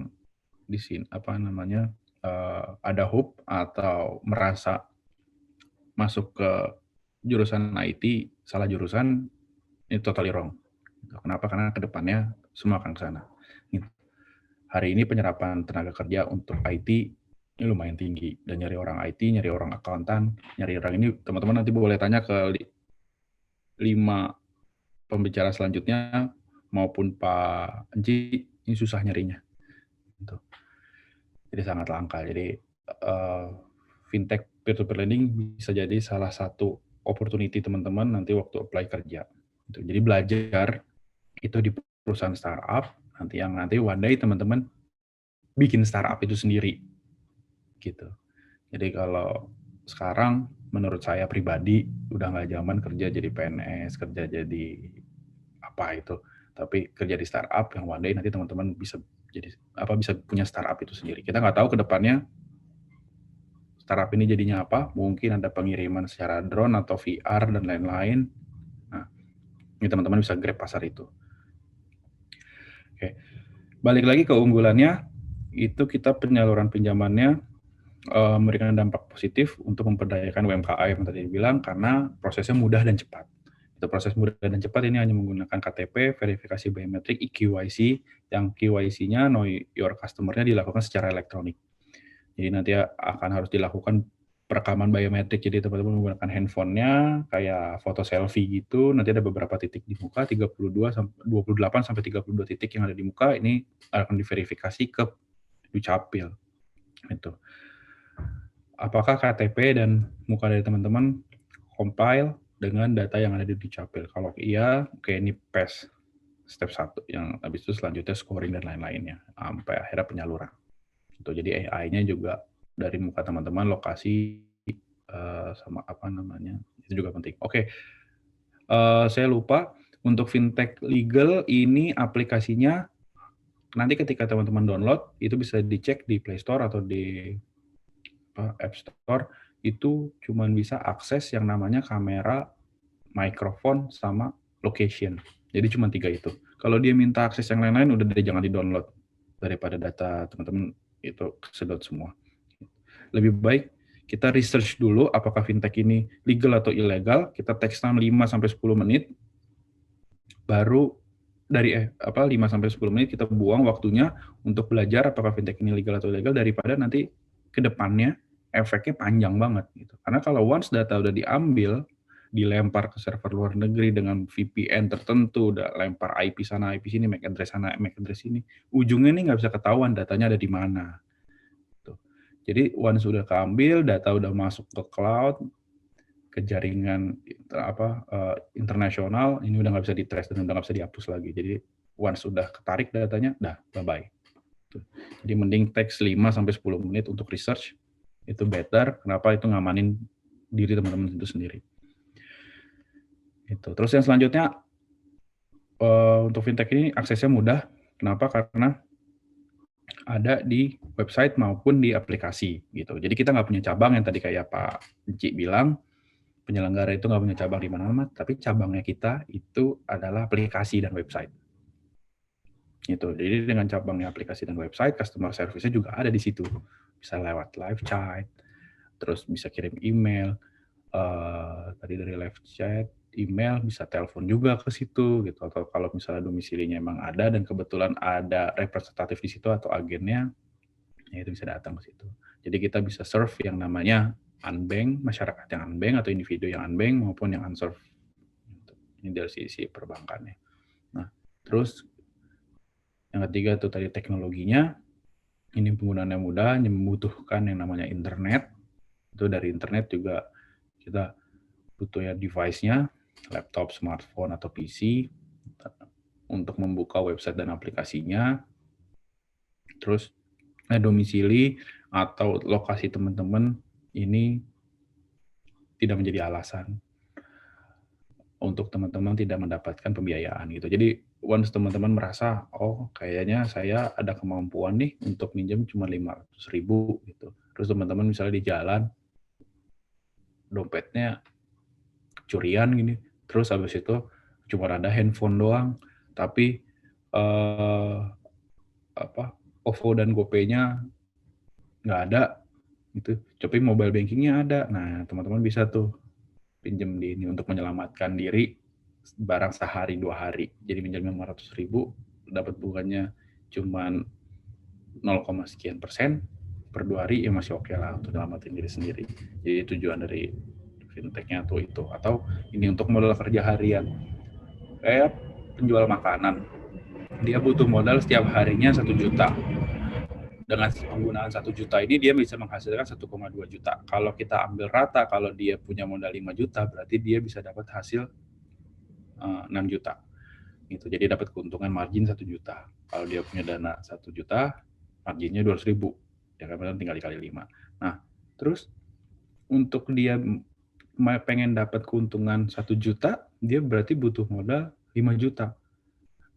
di sini ada hope atau merasa masuk ke jurusan IT salah jurusan, itu totally wrong. Kenapa? Karena kedepannya semua akan ke sana. Hari ini penyerapan tenaga kerja untuk IT ini lumayan tinggi, dan nyari orang IT, nyari orang akuntan, nyari orang ini, teman-teman nanti boleh tanya ke 5 pembicara selanjutnya maupun Pak Enci, ini susah nyarinya. Gitu. Jadi sangat langka. Jadi fintech peer-to-peer lending bisa jadi salah satu opportunity teman-teman nanti waktu apply kerja. Gitu. Jadi belajar itu di perusahaan startup, nanti one day teman-teman bikin startup itu sendiri. Gitu. Jadi kalau sekarang menurut saya pribadi udah nggak zaman kerja jadi PNS, kerja jadi apa itu, tapi kerja di startup yang one day nanti teman-teman bisa bisa punya startup itu sendiri. Kita nggak tahu ke depannya startup ini jadinya apa, mungkin ada pengiriman secara drone atau VR dan lain-lain. Nah, ini teman-teman bisa grab pasar itu. Oke. Balik lagi ke unggulannya, itu kita penyaluran pinjamannya memberikan dampak positif untuk memperdayakan UMKM yang tadi dibilang karena prosesnya mudah dan cepat. Itu proses mudah dan cepat ini hanya menggunakan KTP, verifikasi biometrik, EKYC, yang KYC-nya know your customer-nya dilakukan secara elektronik. Jadi nanti akan harus dilakukan perekaman biometrik, jadi teman-teman menggunakan handphonenya kayak foto selfie gitu, nanti ada beberapa titik di muka, 28 sampai 32 titik yang ada di muka, ini akan diverifikasi ke Dukcapil. Itu. Apakah KTP dan muka dari teman-teman compile dengan data yang ada di Dukcapil? Kalau iya, oke, ini pass step 1, yang habis itu selanjutnya scoring dan lain-lainnya, sampai akhirnya penyaluran. Gitu. Jadi AI-nya juga dari muka teman-teman, lokasi, sama apa namanya, itu juga penting. Oke, saya lupa, untuk fintech legal ini aplikasinya nanti ketika teman-teman download, itu bisa dicek di Play Store atau di App Store, itu cuma bisa akses yang namanya kamera, mikrofon, sama location. Jadi cuma 3 itu. Kalau dia minta akses yang lain-lain, udah deh jangan di-download. Daripada data teman-teman itu kesedot semua. Lebih baik kita research dulu apakah fintech ini legal atau ilegal, kita take time 5-10 menit, baru dari 5-10 menit kita buang waktunya untuk belajar apakah fintech ini legal atau ilegal, daripada nanti ke depannya efeknya panjang banget gitu. Karena kalau once data udah diambil, dilempar ke server luar negeri dengan VPN tertentu, udah lempar IP sana, IP sini, MAC address sana, MAC address sini, ujungnya nih nggak bisa ketahuan datanya ada di mana. Tuh. Jadi once sudah keambil, data udah masuk ke cloud, ke jaringan internasional, ini udah nggak bisa di-trace dan udah nggak bisa dihapus lagi. Jadi once sudah ketarik datanya, dah bye-bye. Tuh. Jadi mending take 5-10 menit untuk research, itu better. Kenapa? Itu ngamanin diri teman-teman itu sendiri. Itu. Terus yang selanjutnya, untuk fintech ini aksesnya mudah. Kenapa? Karena ada di website maupun di aplikasi gitu. Jadi kita nggak punya cabang yang tadi kayak Pak Enci bilang, penyelenggara itu nggak punya cabang di mana-mana, tapi cabangnya kita itu adalah aplikasi dan website. Gitu. Jadi dengan cabangnya aplikasi dan website, customer service-nya juga ada di situ. Bisa lewat live chat, terus bisa kirim email, tadi dari live chat, email, bisa telepon juga ke situ gitu. Atau kalau misalnya domisilinya emang ada dan kebetulan ada representatif di situ atau agennya, ya itu bisa datang ke situ. Jadi kita bisa serve yang namanya unbank, masyarakat yang unbank atau individu yang unbank maupun yang unserved. Ini dari sisi perbankannya. Nah, terus yang ketiga itu tadi teknologinya. Ini penggunaannya mudah, membutuhkan yang namanya internet. Itu dari internet juga kita butuh ya device-nya, laptop, smartphone, atau PC untuk membuka website dan aplikasinya. Terus domisili atau lokasi teman-teman ini tidak menjadi alasan untuk teman-teman tidak mendapatkan pembiayaan gitu. Jadi once teman-teman merasa, oh kayaknya saya ada kemampuan nih untuk minjem cuma 500.000 gitu. Terus teman-teman misalnya di jalan, dompetnya curian gini, terus habis itu cuma ada handphone doang, tapi OVO dan GoPay-nya nggak ada gitu, tapi mobile banking-nya ada. Nah, teman-teman bisa tuh pinjam di ini untuk menyelamatkan diri barang sehari 2 hari. Jadi pinjam 500.000 dapat bunganya cuman 0, sekian persen per 2 hari, ya masih oke lah untuk nyelamatin diri sendiri. Jadi tujuan dari fintech-nya tuh itu. Atau ini untuk modal kerja harian. Kayak penjual makanan. Dia butuh modal setiap harinya 1 juta. Dengan penggunaan 1 juta ini dia bisa menghasilkan 1,2 juta. Kalau kita ambil rata, kalau dia punya modal 5 juta, berarti dia bisa dapat hasil 6 juta. Gitu. Jadi dapat keuntungan margin 1 juta. Kalau dia punya dana 1 juta, marginnya 200.000. Ya kan tinggal dikali 5. Nah, terus untuk dia pengen dapat keuntungan 1 juta, dia berarti butuh modal 5 juta.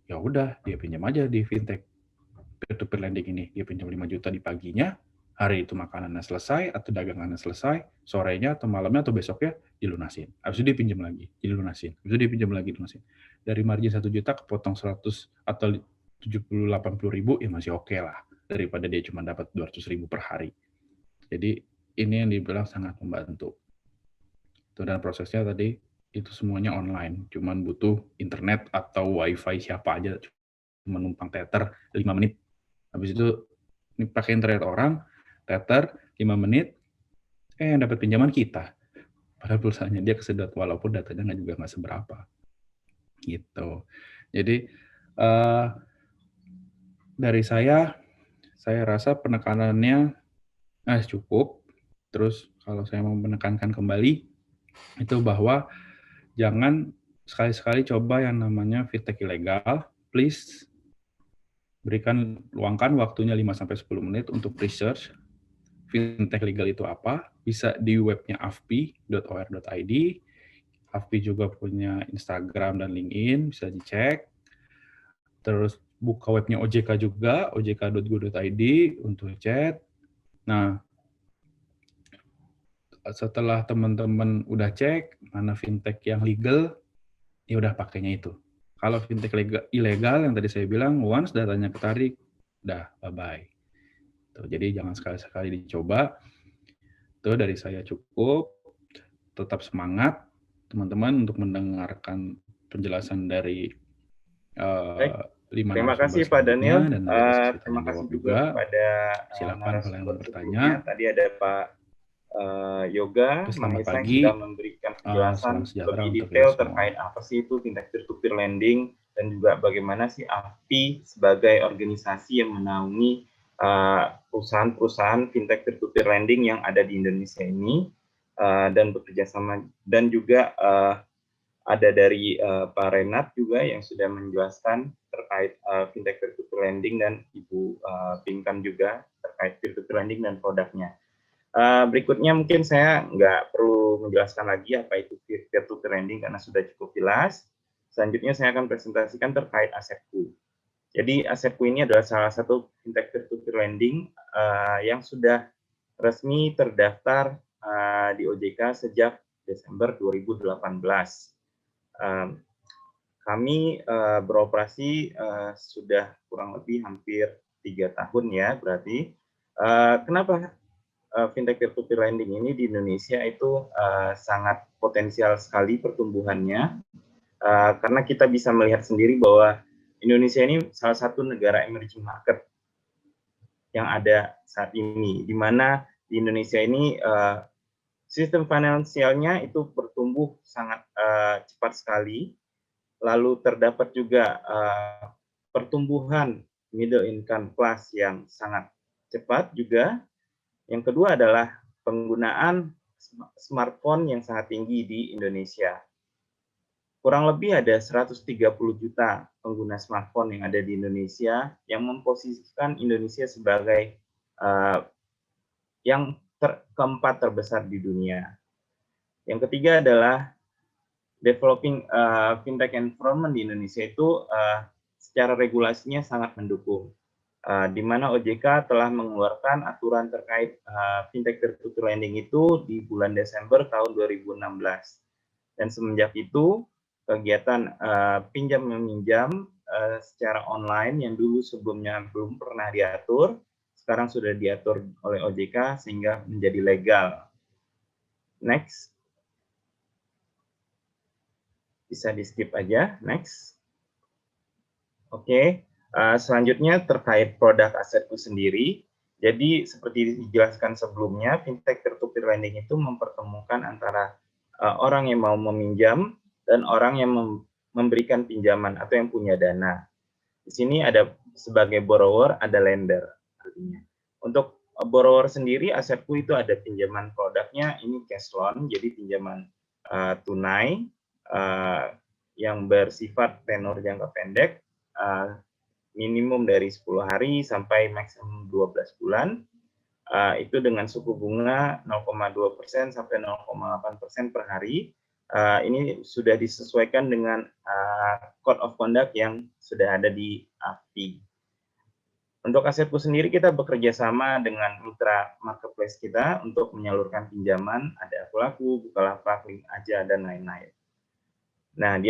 Ya udah, dia pinjam aja di fintech peer-to-peer lending ini. Dia pinjam 5 juta di paginya, hari itu makanannya selesai, atau dagangannya selesai, sorenya atau malamnya atau besoknya dilunasin. Habis itu dia pinjam lagi, dilunasin. Habis itu dia pinjam lagi, dilunasin. Dari margin 1 juta kepotong 100 atau 70-80 ribu, ya masih oke lah. Daripada dia cuma dapat 200 ribu per hari. Jadi ini yang dibilang sangat membantu. Dan prosesnya tadi itu semuanya online, cuman butuh internet atau wifi siapa aja, cuma numpang tether 5 menit. Habis itu ini pakai internet orang, tether 5 menit, yang dapat pinjaman kita. Padahal pulsanya dia kesedot, walaupun datanya juga nggak seberapa. Gitu. Jadi dari saya rasa penekanannya cukup. Terus kalau saya mau menekankan kembali, itu bahwa jangan sekali-sekali coba yang namanya fintech ilegal. Please luangkan waktunya 5-10 menit untuk research fintech legal itu apa. Bisa di webnya afpi.or.id. Afpi juga punya Instagram dan LinkedIn, bisa dicek. Terus buka webnya OJK juga, ojk.go.id untuk chat. Nah, setelah teman-teman udah cek mana fintech yang legal, ya udah pakainya itu. Kalau fintech ilegal yang tadi saya bilang, once datanya ketarik, udah bye-bye. Tuh, jadi jangan sekali-sekali dicoba. Itu dari saya cukup. Tetap semangat teman-teman untuk mendengarkan penjelasan dari 5 Terima narasumber kasih Pak Daniel. dan ada diskusi Terima tanya kasih jawab juga kepada Silakan kalau yang mau bertanya. Tadi ada Pak Yoga Selamat Mahesa yang pagi. sudah memberikan penjelasan Salam sejahtera lebih untuk detail kita semua. terkait apa sih itu fintech peer-to-peer lending dan juga bagaimana sih AFPI sebagai organisasi yang menaungi perusahaan-perusahaan fintech peer-to-peer lending yang ada di Indonesia ini dan bekerja sama, dan juga ada dari Pak Renat juga yang sudah menjelaskan terkait fintech peer-to-peer lending, dan Ibu Pinkan juga terkait peer-to-peer lending dan produknya. Berikutnya mungkin saya nggak perlu menjelaskan lagi apa itu peer-to-peer lending karena sudah cukup jelas. Selanjutnya saya akan presentasikan terkait Asetku. Jadi Asetku ini adalah salah satu fintech peer-to-peer lending yang sudah resmi terdaftar di OJK sejak Desember 2018. Kami beroperasi sudah kurang lebih hampir 3 tahun ya berarti. Kenapa fintech peer-to-peer lending ini di Indonesia itu sangat potensial sekali pertumbuhannya, karena kita bisa melihat sendiri bahwa Indonesia ini salah satu negara emerging market yang ada saat ini, di mana di Indonesia ini sistem finansialnya itu bertumbuh sangat cepat sekali, lalu terdapat juga pertumbuhan middle income class yang sangat cepat juga. Yang kedua adalah penggunaan smartphone yang sangat tinggi di Indonesia. Kurang lebih ada 130 juta pengguna smartphone yang ada di Indonesia, yang memposisikan Indonesia sebagai yang keempat terbesar di dunia. Yang ketiga adalah developing fintech environment di Indonesia itu secara regulasinya sangat mendukung. Di mana OJK telah mengeluarkan aturan terkait fintech peer-to-peer lending itu di bulan Desember tahun 2016. Dan semenjak itu, kegiatan pinjam-meminjam secara online yang dulu sebelumnya belum pernah diatur, sekarang sudah diatur oleh OJK sehingga menjadi legal. Next. Bisa di-skip aja, next. Oke. Selanjutnya terkait produk Asetku sendiri. Jadi seperti dijelaskan sebelumnya, fintech peer-to-peer lending itu mempertemukan antara orang yang mau meminjam dan orang yang memberikan pinjaman atau yang punya dana. Di sini ada sebagai borrower, ada lender artinya. Untuk borrower sendiri, Asetku itu ada pinjaman produknya, ini cash loan, jadi pinjaman tunai yang bersifat tenor jangka pendek, minimum dari 10 hari sampai maksimum 12 bulan. itu dengan suku bunga 0,2% sampai 0,8% per hari. Ini sudah disesuaikan dengan Code of Conduct yang sudah ada di AFPI. Untuk Asetku sendiri kita bekerja sama dengan mitra marketplace kita untuk menyalurkan pinjaman, ada Akulaku, Bukalapak, Link Aja, dan lain-lain. Nah,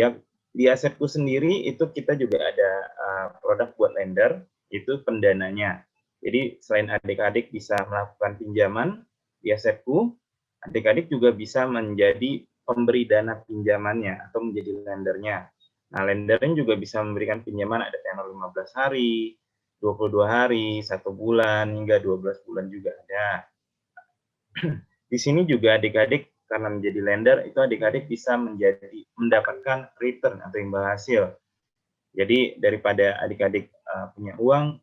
di Asetku sendiri itu kita juga ada produk buat lender, itu pendananya. Jadi selain adik-adik bisa melakukan pinjaman di Asetku, adik-adik juga bisa menjadi pemberi dana pinjamannya atau menjadi lendernya. Nah, lendernya juga bisa memberikan pinjaman ada tenor 15 hari, 22 hari, 1 bulan, hingga 12 bulan juga ada. Di sini juga adik-adik karena menjadi lender, itu adik-adik bisa mendapatkan return atau imbal hasil. Jadi daripada adik-adik punya uang,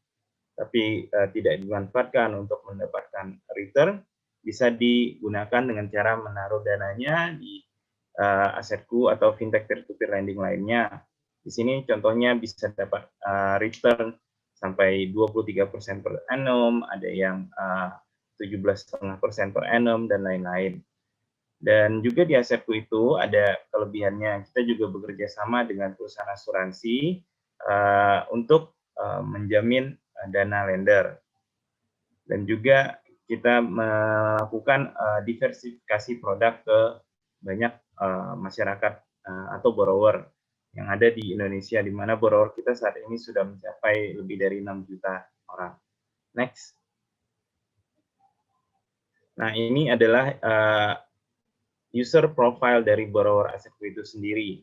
tapi tidak dimanfaatkan untuk mendapatkan return, bisa digunakan dengan cara menaruh dananya di Asetku atau fintech peer-to-peer lending lainnya. Di sini contohnya bisa dapat return sampai 23% per annum, ada yang 17,5% per annum, dan lain-lain. Dan juga di Asetku itu ada kelebihannya, kita juga bekerja sama dengan perusahaan asuransi untuk menjamin dana lender. Dan juga kita melakukan diversifikasi produk ke banyak masyarakat atau borrower yang ada di Indonesia, di mana borrower kita saat ini sudah mencapai lebih dari 6 juta orang. Next. Nah, ini adalah user profile dari borrower Asetku itu sendiri.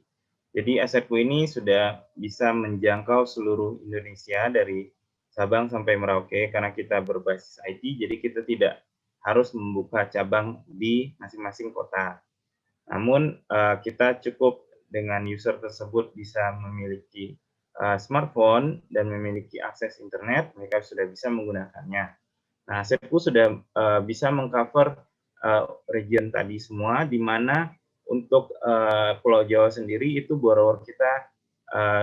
Jadi Asetku ini sudah bisa menjangkau seluruh Indonesia dari Sabang sampai Merauke karena kita berbasis IT, jadi kita tidak harus membuka cabang di masing-masing kota. Namun kita cukup dengan user tersebut bisa memiliki smartphone dan memiliki akses internet, mereka sudah bisa menggunakannya. Nah, Asetku sudah bisa mengcover region tadi semua, di mana untuk Pulau Jawa sendiri itu borrower kita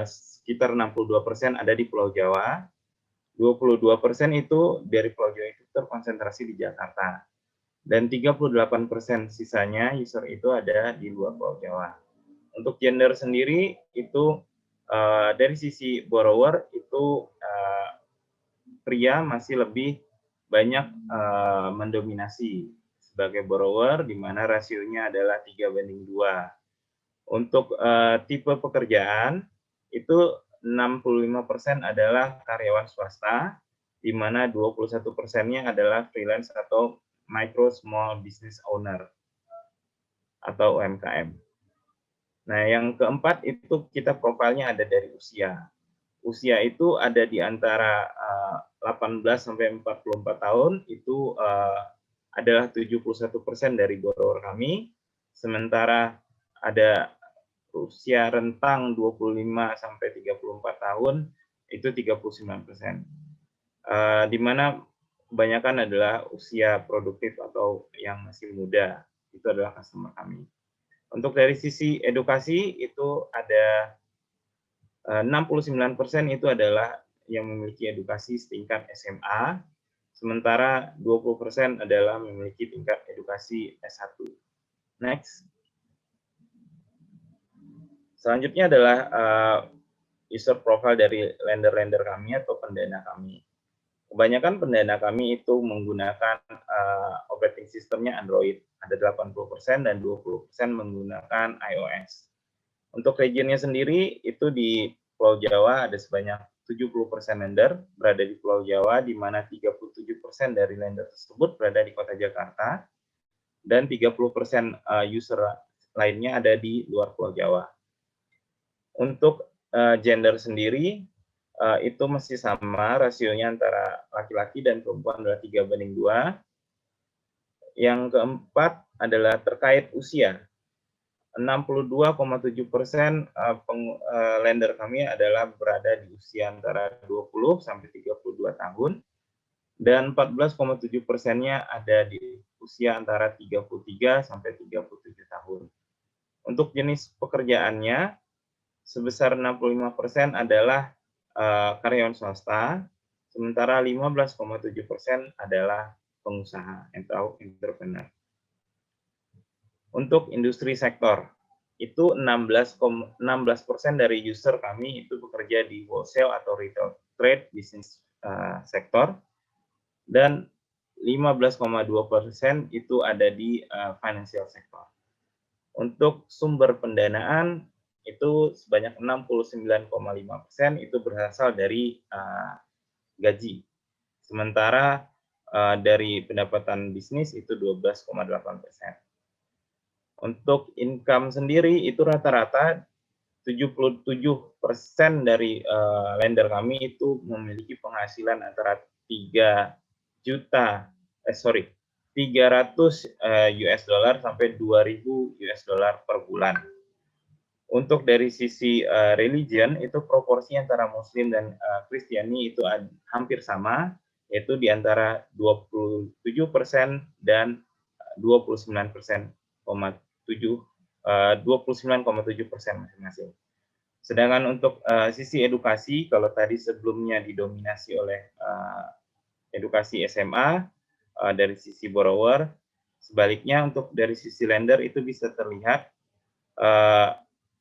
sekitar 62% ada di Pulau Jawa, 22% itu dari Pulau Jawa itu terkonsentrasi di Jakarta, dan 38% sisanya user itu ada di luar Pulau Jawa. Untuk gender sendiri itu dari sisi borrower itu pria masih lebih banyak mendominasi sebagai borrower, di mana rasionya adalah 3:2. Untuk tipe pekerjaan itu 65% adalah karyawan swasta, di mana 21%-nya adalah freelance atau micro small business owner atau UMKM. Nah, yang keempat itu kita profilnya ada dari usia. Usia itu ada di antara 18 sampai 44 tahun, itu adalah 71% dari borrower kami, sementara ada usia rentang 25 sampai 34 tahun, itu 39%. Di mana kebanyakan adalah usia produktif atau yang masih muda, itu adalah customer kami. Untuk dari sisi edukasi itu ada 69% itu adalah yang memiliki edukasi setingkat SMA, sementara 20% adalah memiliki tingkat edukasi S1. Next. Selanjutnya adalah user profile dari lender-lender kami atau pendana kami. Kebanyakan pendana kami itu menggunakan operating systemnya Android, ada 80% dan 20% menggunakan iOS. Untuk regionnya sendiri itu di Pulau Jawa ada sebanyak 70% lender berada di Pulau Jawa, di mana 37% dari lender tersebut berada di Kota Jakarta, dan 30% user lainnya ada di luar Pulau Jawa. Untuk gender sendiri itu masih sama, rasionya antara laki-laki dan perempuan adalah 3:2. Yang keempat adalah terkait usia. 62,7% lender kami adalah berada di usia antara 20 sampai 32 tahun, dan 14,7%-nya ada di usia antara 33 sampai 37 tahun. Untuk jenis pekerjaannya, sebesar 65% adalah karyawan swasta, sementara 15,7% adalah pengusaha atau entrepreneur. Untuk industri sektor, itu 16% dari user kami itu bekerja di wholesale atau retail trade business sektor, dan 15,2% itu ada di financial sector. Untuk sumber pendanaan itu sebanyak 69,5% itu berasal dari gaji. Sementara dari pendapatan bisnis itu 12,8%. Untuk income sendiri itu rata-rata 77% dari lender kami itu memiliki penghasilan antara 300 US dollar sampai 2.000 US dollar per bulan. Untuk dari sisi religion itu proporsi antara Muslim dan Kristiani itu hampir sama, yaitu di antara 27% dan 29,7% masing-masing. Sedangkan untuk sisi edukasi, kalau tadi sebelumnya didominasi oleh edukasi SMA dari sisi borrower, sebaliknya untuk dari sisi lender itu bisa terlihat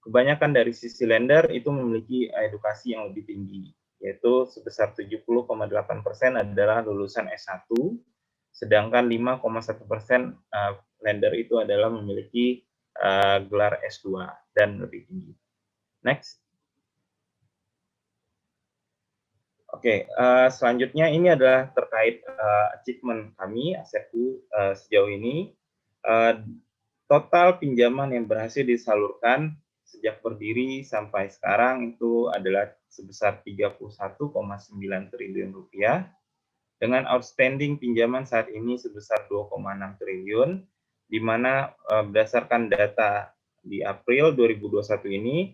kebanyakan dari sisi lender itu memiliki edukasi yang lebih tinggi, yaitu sebesar 70,8% adalah lulusan S1, sedangkan 5,1% lender itu adalah memiliki gelar S2 dan lebih tinggi. Next. Oke, selanjutnya ini adalah terkait achievement kami, Asetku sejauh ini. Total pinjaman yang berhasil disalurkan sejak berdiri sampai sekarang itu adalah sebesar 31,9 triliun rupiah, dengan outstanding pinjaman saat ini sebesar 2,6 triliun, di mana berdasarkan data di April 2021 ini,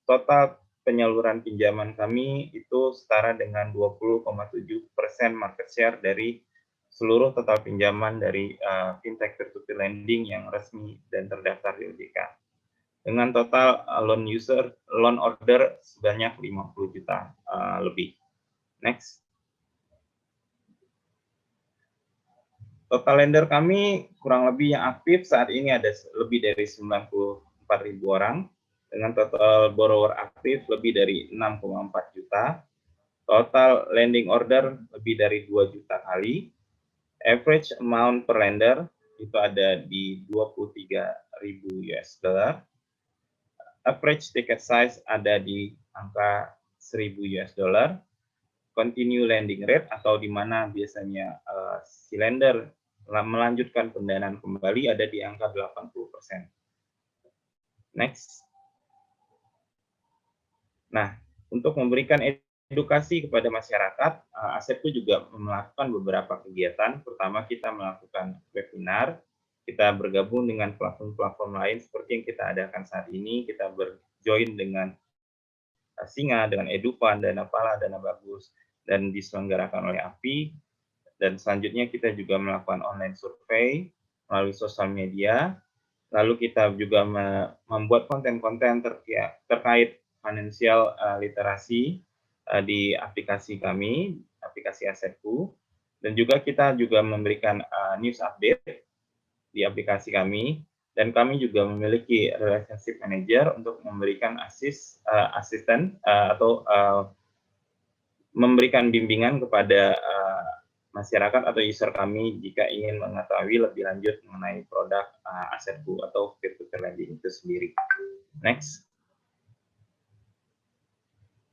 total penyaluran pinjaman kami itu setara dengan 20,7% market share dari seluruh total pinjaman dari fintech peer-to-peer lending yang resmi dan terdaftar di OJK. Dengan total loan order sebanyak 50 juta lebih. Next. Total lender kami kurang lebih yang aktif saat ini ada lebih dari 94.000 orang, dengan total borrower aktif lebih dari 6,4 juta, total lending order lebih dari 2 juta kali, average amount per lender itu ada di 23.000 US dollar, average ticket size ada di angka 1.000 US dollar, continue lending rate atau di mana biasanya si lender melanjutkan pendanaan kembali ada di angka 80%. Next. Nah, untuk memberikan edukasi kepada masyarakat, Asetku juga melakukan beberapa kegiatan. Pertama, kita melakukan webinar. Kita bergabung dengan platform-platform lain seperti yang kita adakan saat ini. Kita berjoin dengan Singa, dengan Edufund, Dana Pala, Dana Bagus, dan diselenggarakan oleh API. Dan selanjutnya kita juga melakukan online survei melalui sosial media. Lalu kita juga membuat konten-konten terkait financial literasi di aplikasi kami, aplikasi Asetku. Dan juga kita juga memberikan news update di aplikasi kami. Dan kami juga memiliki relationship manager untuk memberikan asisten atau memberikan bimbingan kepada masyarakat atau user kami jika ingin mengetahui lebih lanjut mengenai produk Asetku atau peer-to-peer lending itu sendiri. Next.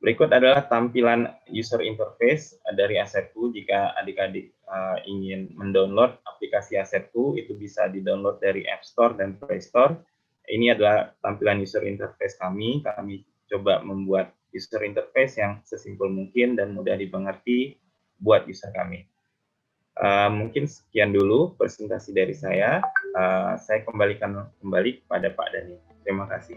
Berikut adalah tampilan user interface dari Asetku. Jika adik-adik ingin mendownload aplikasi Asetku, itu bisa di-download dari App Store dan Play Store. Ini adalah tampilan user interface kami. Kami coba membuat user interface yang sesimpel mungkin dan mudah dimengerti buat user kami. Mungkin sekian dulu presentasi dari saya. Saya kembalikan kembali kepada Pak Dhani. Terima kasih.